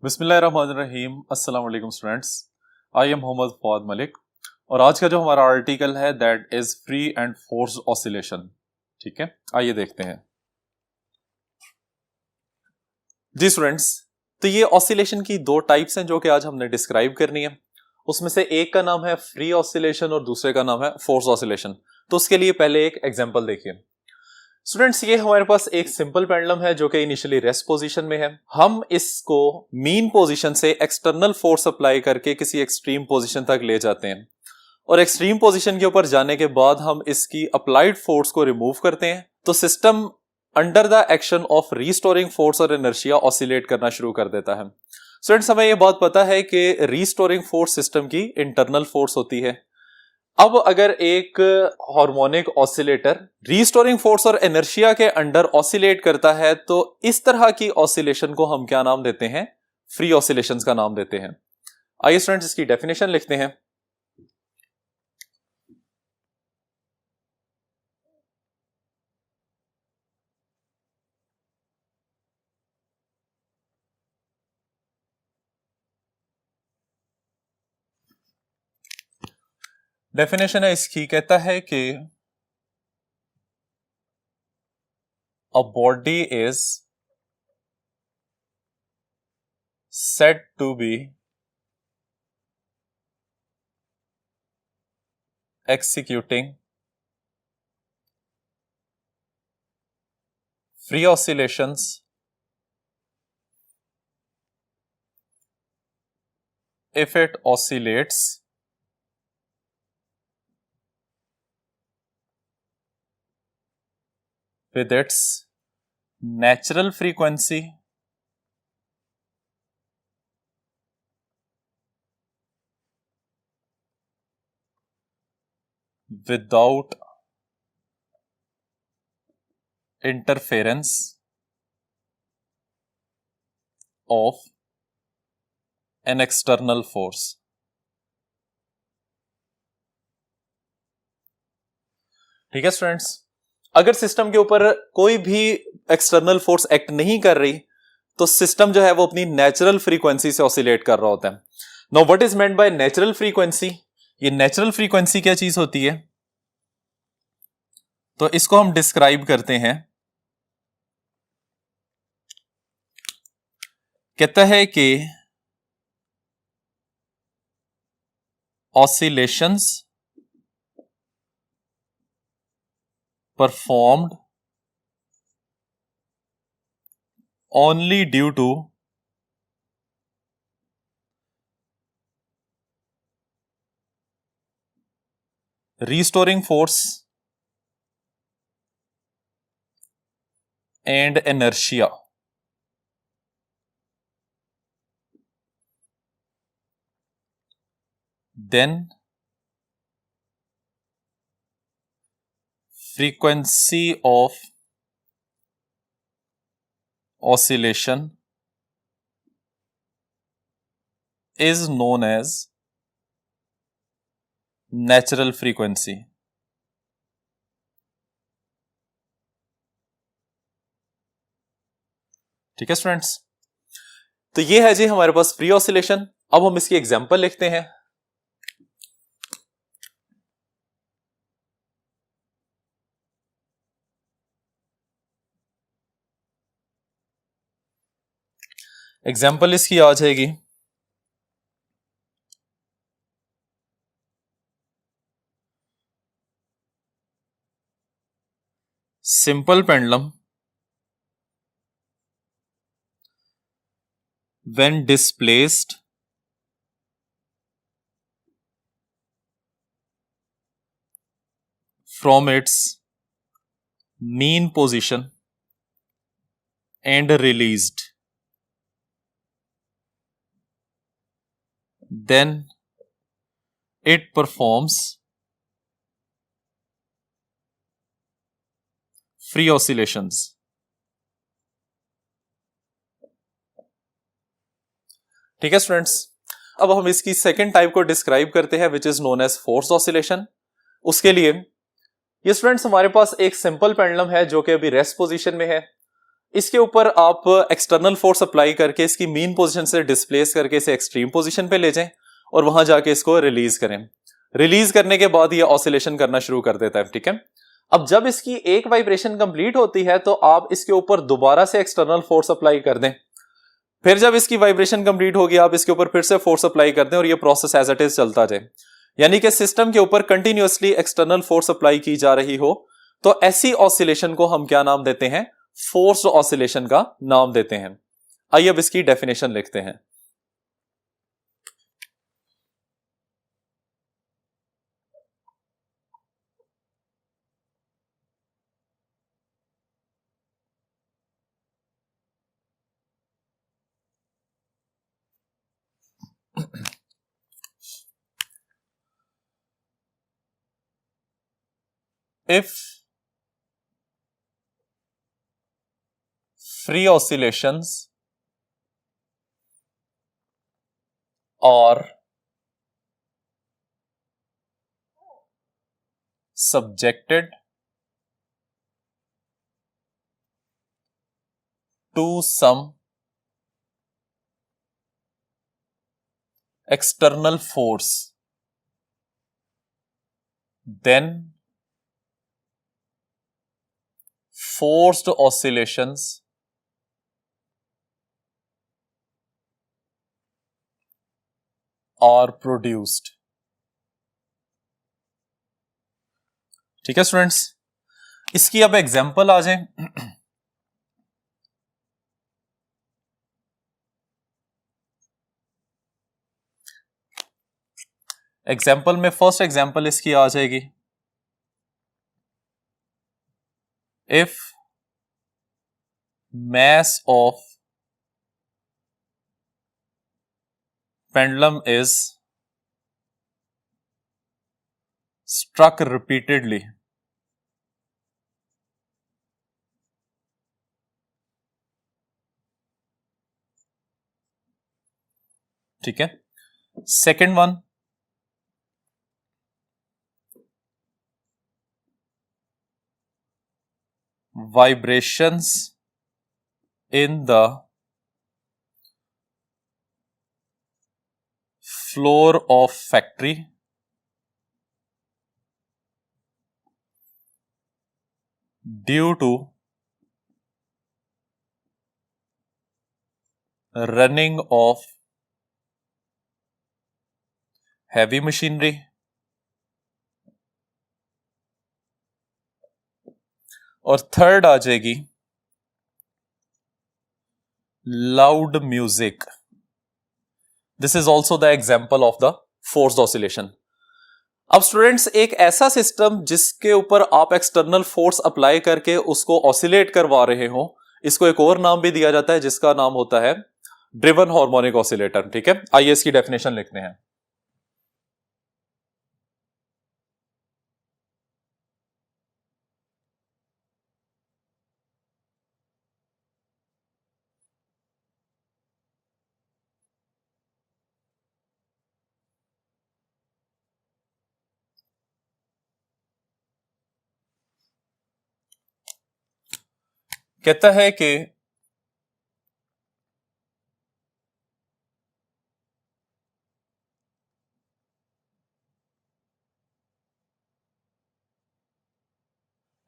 बिस्मिल्लाहिर्रहमानिर्रहीम। अस्सलाम वालेकुम students, I am Mohammad Fawad Malik और आज का जो हमारा आर्टिकल है that is free and force oscillation. ठीक है, आइए देखते हैं जी स्टूडेंट्स। तो ये ऑसिलेशन की दो टाइप्स हैं जो कि आज हमने डिस्क्राइब करनी है। उसमें से एक का नाम है फ्री ऑसिलेशन और दूसरे का नाम है फोर्स ऑसिलेशन। तो उसके लिए पहले एक एग्जांपल देखिए स्टूडेंट्स। ये हमारे पास एक सिंपल पेंडुलम है जो कि इनिशियली रेस्ट पोजीशन में है। हम इसको मीन पोजीशन से एक्सटर्नल फोर्स अप्लाई करके किसी एक्सट्रीम पोजीशन तक ले जाते हैं और एक्सट्रीम पोजीशन के ऊपर जाने के बाद हम इसकी अप्लाइड फोर्स को रिमूव करते हैं तो system under the action of restoring force और इनर्शिया ऑसिलेट करना शुरू कर देता है। स्टूडेंट्स, हमें यह बात पता है कि रीस्टोरिंग फोर्स सिस्टम की इंटरनल फोर्स होती है। अब अगर एक हार्मोनिक ऑसिलेटर रीस्टोरिंग फोर्स और इनर्शिया के अंडर ऑसिलेट करता है तो इस तरह की ऑसिलेशन को हम क्या नाम देते हैं? फ्री ऑसिलेशंस का नाम देते हैं। आइए स्टूडेंट्स इसकी डेफिनेशन लिखते हैं। डेफिनेशन है इसकी, कहता है कि a body is said to be executing free oscillations if it oscillates with its natural frequency without interference of an external force। ठीक है स्टूडेंट्स, अगर सिस्टम के ऊपर कोई भी एक्सटर्नल फोर्स एक्ट नहीं कर रही तो सिस्टम जो है वो अपनी नेचुरल फ्रीक्वेंसी से ऑसिलेट कर रहा होता है। Now what is meant by natural frequency? ये नेचुरल फ्रीक्वेंसी क्या चीज होती है? तो इसको हम डिस्क्राइब करते हैं, कहता है कि oscillations performed only due to restoring force and inertia। Then frequency of oscillation is known as natural frequency। ठीक है स्टूडेंट्स, तो ये है जी हमारे पास फ्री ऑसिलेशन। अब हम इसकी एग्जांपल लिखते हैं। एग्जाम्पल इसकी आ जाएगी, simple pendulum when displaced from its mean position and released, then it performs free oscillations। ठीक है स्टूडेंट्स, अब हम इसकी सेकेंड टाइप को डिस्क्राइब करते हैं which is known as force oscillation. उसके लिए ये स्टूडेंट्स हमारे पास एक सिंपल पेंडुलम है जो कि अभी रेस्ट पोजीशन में है। इसके ऊपर आप एक्सटर्नल फोर्स अप्लाई करके इसकी मीन पोजीशन से डिस्प्लेस करके इसे एक्सट्रीम पोजीशन पे ले जाएं और वहां जाके इसको रिलीज करें। रिलीज करने के बाद ये ऑसिलेशन करना शुरू कर देता है, ठीक है। अब जब इसकी एक वाइब्रेशन कंप्लीट होती है तो आप इसके ऊपर दोबारा से एक्सटर्नल फोर्स अप्लाई कर दें। फिर जब इसकी वाइब्रेशन कंप्लीट होगी आप इसके ऊपर फिर से फोर्स अप्लाई कर दें और ये प्रोसेस एज इट इज चलता जाए। यानी कि सिस्टम के ऊपर कंटिन्यूअसली एक्सटर्नल फोर्स अप्लाई की जा रही हो तो ऐसी ऑसिलेशन को हम क्या नाम देते हैं? फोर्स्ड ऑसिलेशन का नाम देते हैं। आइए अब इसकी डेफिनेशन लिखते हैं। If free oscillations are subjected to some external force, then forced oscillations are produced। ठीक है स्टूडेंट्स, इसकी अब एग्जांपल आ जाए। एग्जाम्पल में फर्स्ट एग्जाम्पल इसकी आ जाएगी। If mass of pendulum is struck repeatedly, ठीक है। Second one, vibrations in the floor of factory due to running of heavy machinery, और थर्ड आ जाएगी loud music. This is also the example of the forced oscillation. अब students, एक ऐसा system जिसके ऊपर आप एक्सटर्नल फोर्स अप्लाई करके उसको ऑसिलेट करवा रहे हो, इसको एक और नाम भी दिया जाता है जिसका नाम होता है ड्रिवन हार्मोनिक ऑसिलेटर, ठीक है। आइए इसकी डेफिनेशन लिखते हैं। कहता है कि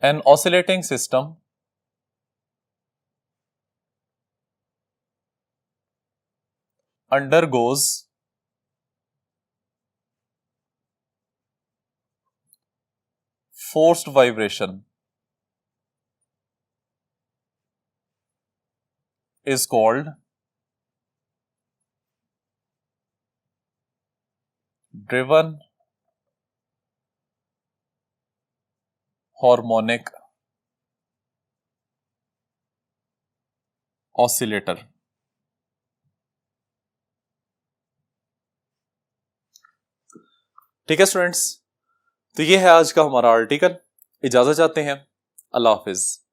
an oscillating system undergoes forced vibration is called driven harmonic oscillator. ठीक है स्टूडेंट्स, तो ये है आज का हमारा आर्टिकल। इजाजत चाहते हैं। अल्लाह हाफिज।